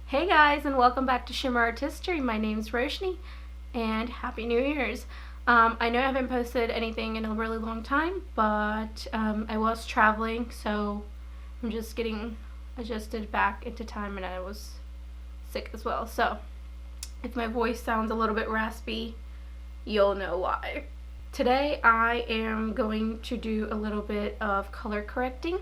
Hey guys, and welcome back to Shimmer Artistry. My name's Roshni, and Happy New Year's. I know I haven't posted anything in a really long time, but I was traveling, so I'm just getting adjusted back into time, and I was sick as well. So if my voice sounds a little bit raspy, you'll know why. Today I am going to do a little bit of color correcting,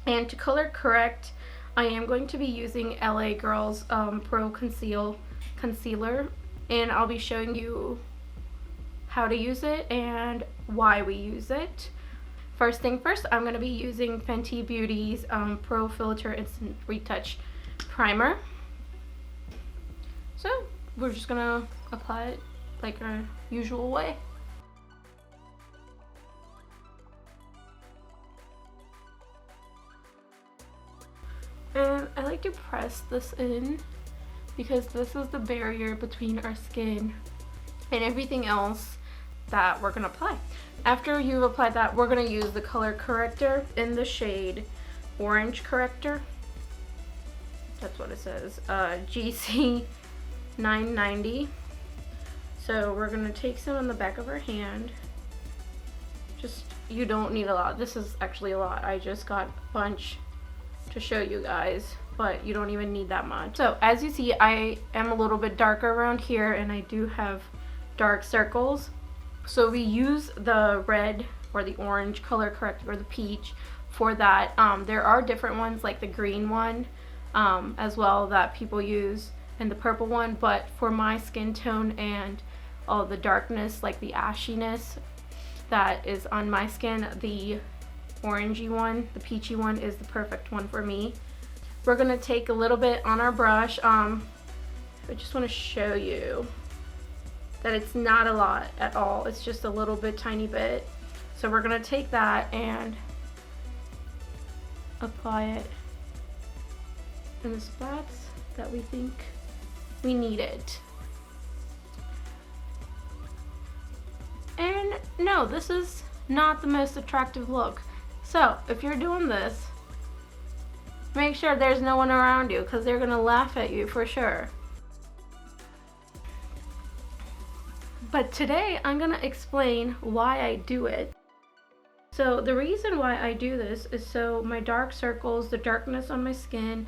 and to color correct, I am going to be using LA Girls Pro Concealer, and I'll be showing you how to use it and why we use it. First thing first, I'm going to be using Fenty Beauty's Pro Filter Instant Retouch Primer. So we're just going to apply it like our usual way. And I like to press this in because this is the barrier between our skin and everything else that we're going to apply. After you've applied that, we're going to use the color corrector in the shade Orange Corrector. That's what it says, GC 990. So we're going to take some on the back of our hand. You don't need a lot. This is actually a lot. I just got a bunch to show you guys, but you don't even need that much. So as you see, I am a little bit darker around here, and I do have dark circles. So we use the red or the orange color corrector or the peach for that. There are different ones like the green one as well that people use, and the purple one, but for my skin tone and all the darkness, like the ashiness that is on my skin, the orangey one, the peachy one, is the perfect one for me. We're gonna take a little bit on our brush. I just want to show you that it's not a lot at all. It's just a little bit, tiny bit. So we're gonna take that and apply it in the spots that we think we need it. And no, this is not the most attractive look. So if you're doing this, make sure there's no one around you, because they're gonna laugh at you for sure. But today I'm gonna explain why I do it. So the reason why I do this is so my dark circles, the darkness on my skin,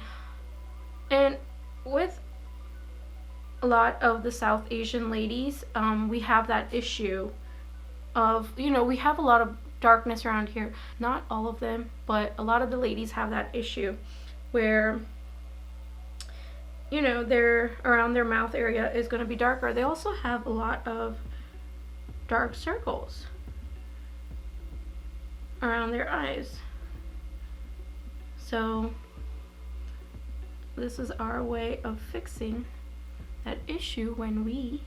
and with a lot of the South Asian ladies, we have that issue of, we have a lot of darkness around here. Not all of them, but a lot of the ladies have that issue where they're around their mouth area is going to be darker. They also have a lot of dark circles around their eyes. So this is our way of fixing that issue when we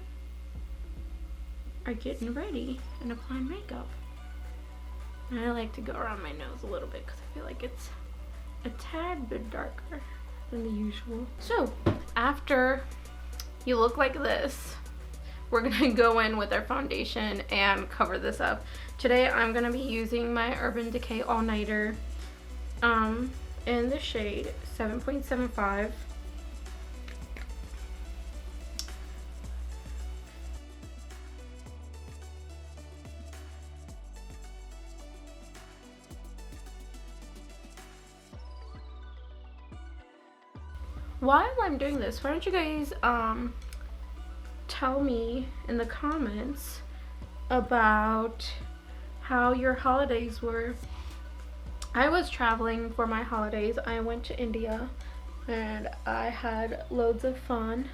are getting ready and applying makeup. And I like to go around my nose a little bit because I feel like it's a tad bit darker than the usual. So after you look like this, we're gonna go in with our foundation and cover this up. Today I'm gonna be using my Urban Decay All Nighter in the shade 7.75. While I'm doing this, why don't you guys tell me in the comments about how your holidays were. I was traveling for my holidays. I went to India and I had loads of fun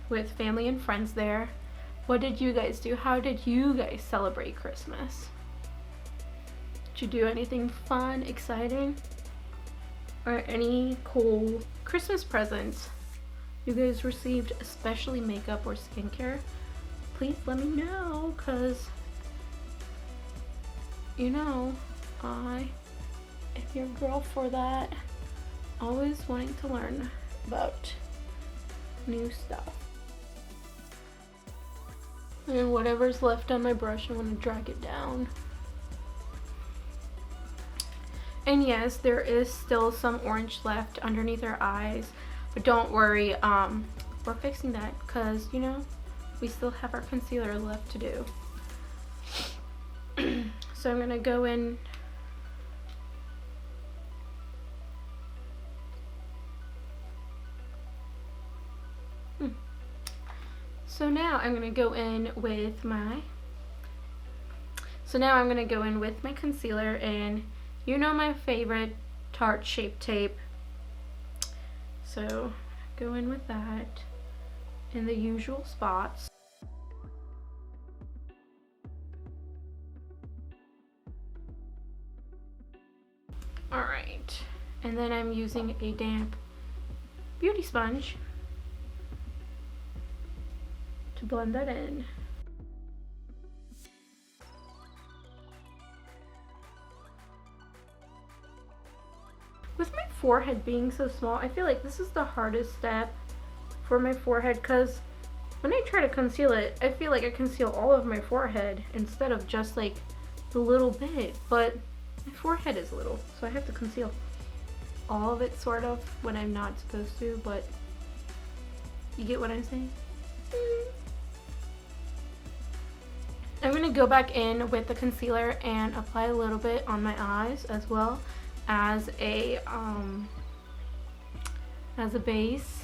with family and friends there. What did you guys do? How did you guys celebrate Christmas? Did you do anything fun, exciting? Or any cool Christmas presents you guys received, especially makeup or skincare? Please let me know, because I am your girl for that. Always wanting to learn about new stuff. And whatever's left on my brush, I want to drag it down. And yes, there is still some orange left underneath our eyes, but don't worry, we're fixing that because, you know, we still have our concealer left to do. So I'm gonna go in So now I'm gonna go in with my concealer, and you know my favorite Tarte Shape Tape. So go in with that in the usual spots. Alright, and then I'm using a damp beauty sponge to blend that in. With my forehead being so small, I feel like this is the hardest step for my forehead, because when I try to conceal it, I feel like I conceal all of my forehead instead of just like the little bit, but my forehead is little, so I have to conceal all of it sort of when I'm not supposed to, but you get what I'm saying? I'm going to go back in with the concealer and apply a little bit on my eyes as well as a base.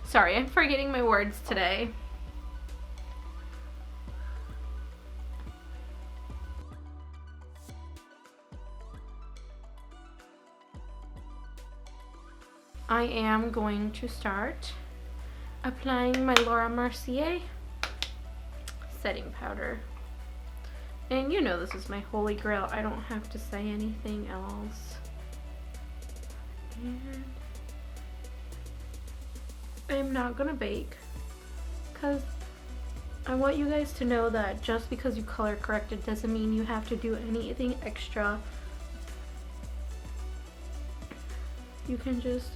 Sorry, I'm forgetting my words today. I am going to start applying my Laura Mercier setting powder. And you know this is my holy grail. I don't have to say anything else. And I'm not gonna bake because I want you guys to know that just because you color correct it doesn't mean you have to do anything extra. You can just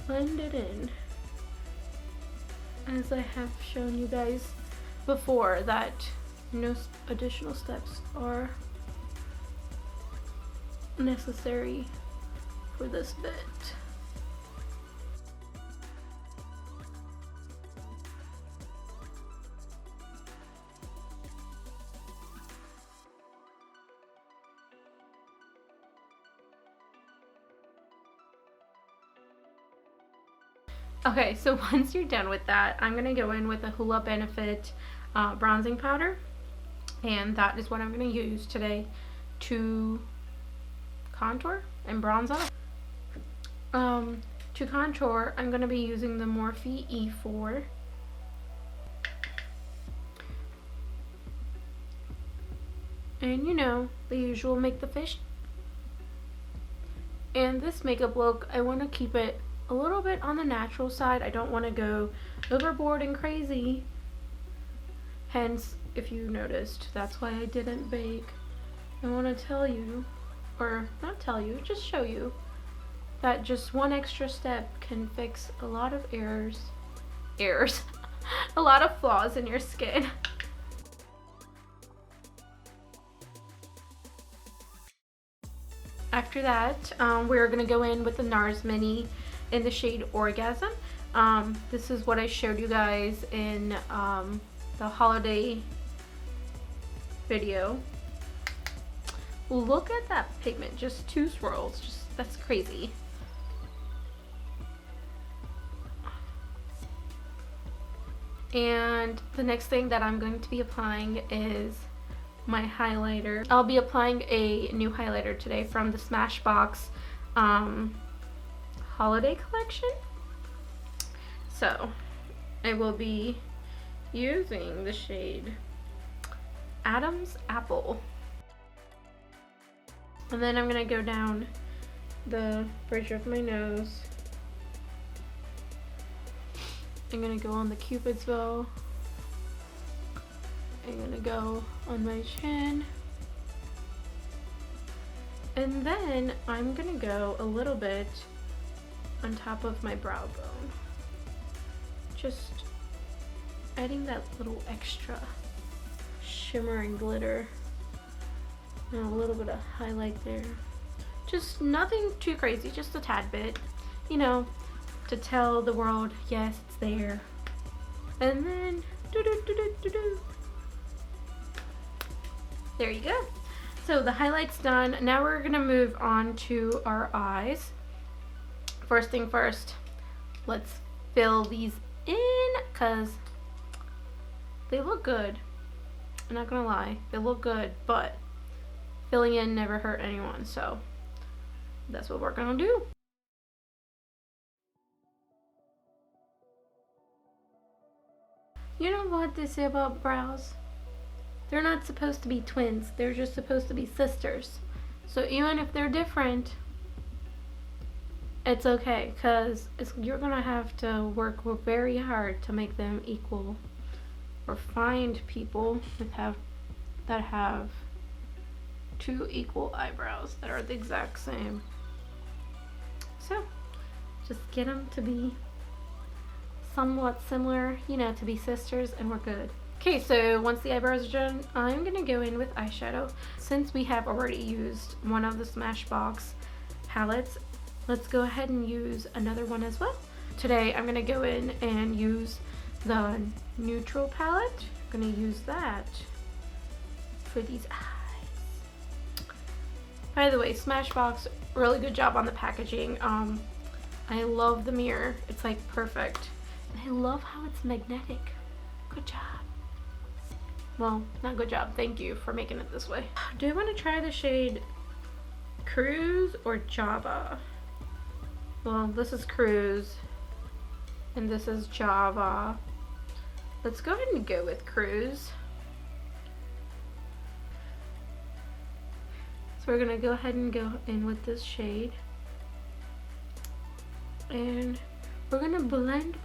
blend it in, as I have shown you guys before, that no additional steps are necessary for this bit. Okay, so once you're done with that, I'm going to go in with a Hoola Benefit bronzing powder, and that is what I'm going to use today to contour and bronze up. To contour, I'm going to be using the Morphe E4. And you know, the usual Make the Fish. And this makeup look, I want to keep it a little bit on the natural side. I don't want to go overboard and crazy. Hence, if you noticed, that's why I didn't bake. I want to tell you, or not tell you, just show you that just one extra step can fix a lot of errors, a lot of flaws in your skin. After that, we're going to go in with the NARS Mini in the shade Orgasm. This is what I showed you guys in the holiday video. Look at that pigment, just 2 swirls, just that's crazy. And the next thing that I'm going to be applying is my highlighter. I'll be applying a new highlighter today from the Smashbox holiday collection. So I will be using the shade Adam's Apple. And then I'm going to go down the bridge of my nose. I'm going to go on the Cupid's bow. I'm going to go on my chin. And then I'm going to go a little bit on top of my brow bone. Just adding that little extra shimmer and glitter And a little bit of highlight there. Just nothing too crazy, just a tad bit, you know, to tell the world, yes, it's there. And then, there you go. So the highlight's done. Now we're gonna move on to our eyes. First thing first, let's fill these in, cause they look good. I'm not gonna lie, they look good, but filling in never hurt anyone, so that's what we're gonna do. You know what they say about brows? They're not supposed to be twins, they're just supposed to be sisters. So even if they're different, it's okay, because you're gonna have to work very hard to make them equal, or find people that have two equal eyebrows that are the exact same. So just get them to be somewhat similar, you know, to be sisters, and we're good. Okay, so once the eyebrows are done, I'm gonna go in with eyeshadow. Since we have already used one of the Smashbox palettes, let's go ahead and use another one as well. Today I'm gonna go in and use the neutral palette. I'm gonna use that for these eyes. By the way, Smashbox, really good job on the packaging. I love the mirror. It's like perfect. And I love how it's magnetic. Good job. Well, not good job. Thank you for making it this way. Do I want to try the shade Cruise or Java? Well, this is Cruise and this is Java. Let's go ahead and go with Cruise. So we're gonna go ahead and go in with this shade. And we're gonna blend.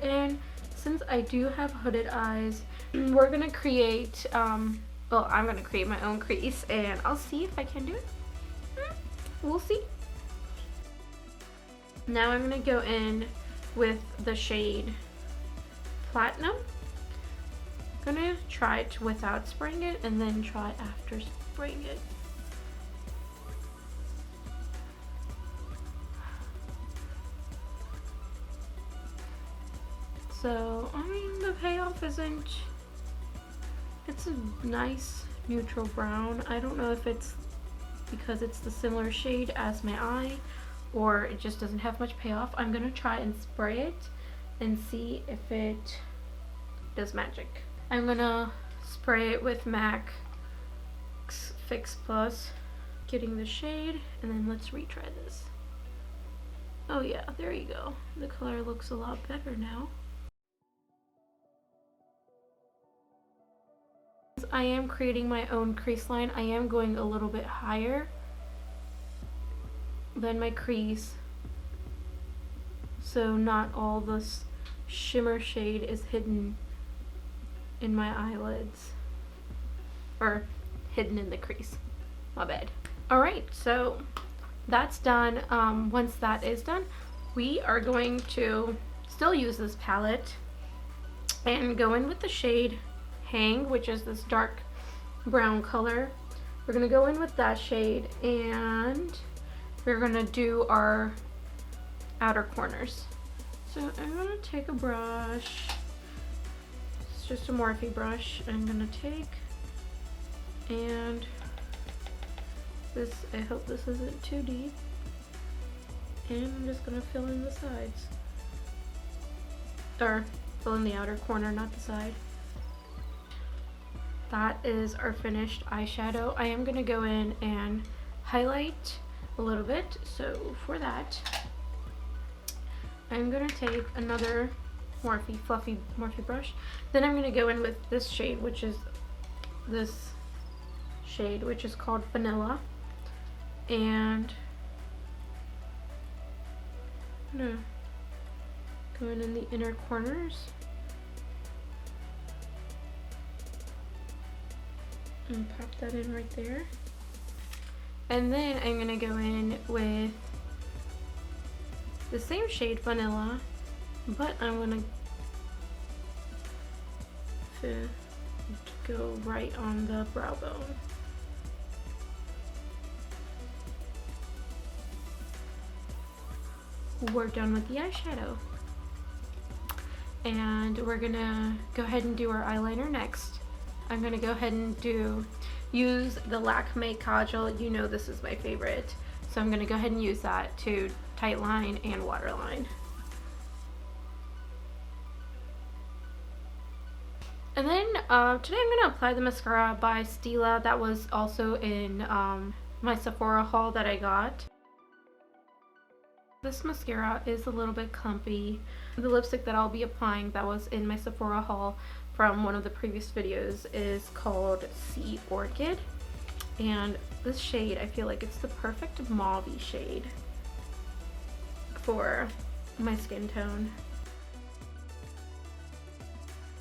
And since I do have hooded eyes, we're gonna create, well, I'm gonna create my own crease, and I'll see if I can do it. We'll see. Now I'm gonna go in with the shade Platinum. I'm gonna try it without spraying it, and then try after spraying it. So, I mean, the payoff isn't, it's a nice neutral brown. I don't know if it's because it's the similar shade as my eye, or it just doesn't have much payoff. I'm gonna try and spray it and see if it does magic. I'm gonna spray it with MAC Fix Plus, getting the shade, and then let's retry this. Oh yeah, there you go. The color looks a lot better now. I am creating my own crease line. I am going a little bit higher than my crease, so not all this shimmer shade is hidden in my eyelids, or hidden in the crease. My bad. Alright, so that's done. Once that is done, we are going to still use this palette and go in with the shade Hang, which is this dark brown color. We're gonna go in with that shade, and we're gonna do our outer corners. So I'm gonna take a brush. It's just a Morphe brush. I'm gonna take, and this, I hope this isn't too deep, and I'm just gonna fill in the sides, or fill in the outer corner, not the side. That is our finished eyeshadow. I am gonna go in and highlight a little bit. So for that, I'm gonna take another fluffy Morphe brush. Then I'm gonna go in with this shade, which is called Vanilla. And I'm gonna go in the inner corners. And pop that in right there. And then I'm gonna go in with the same shade Vanilla, but I'm gonna go right on the brow bone. we're done with the eyeshadow. And we're gonna go ahead and do our eyeliner next. I'm gonna go ahead and use the Lakme Kajal. You know this is my favorite. So I'm gonna go ahead and use that to tight line and waterline. And then today I'm going to apply the mascara by Stila that was also in my Sephora haul that I got. This mascara is a little bit clumpy. The lipstick that I'll be applying that was in my Sephora haul from one of the previous videos is called Sea Orchid. And this shade, I feel like it's the perfect mauve-y shade for my skin tone.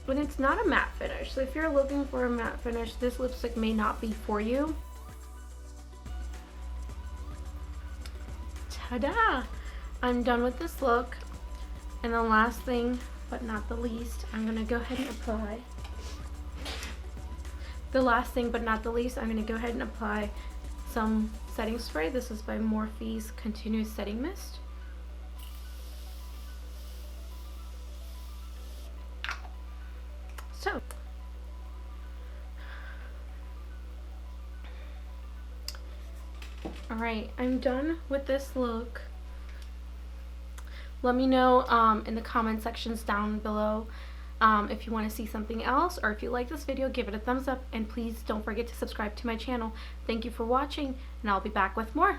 But it's not a matte finish, so if you're looking for a matte finish, this lipstick may not be for you. Ta-da! I'm done with this look. And the last thing, but not the least, I'm going to go ahead and apply. The last thing, but not the least, I'm going to go ahead and apply some setting spray. This is by Morphe's Continuous Setting Mist. So, alright, I'm done with this look. Let me know in the comment sections down below if you want to see something else, or if you like this video, give it a thumbs up, and please don't forget to subscribe to my channel. Thank you for watching, and I'll be back with more.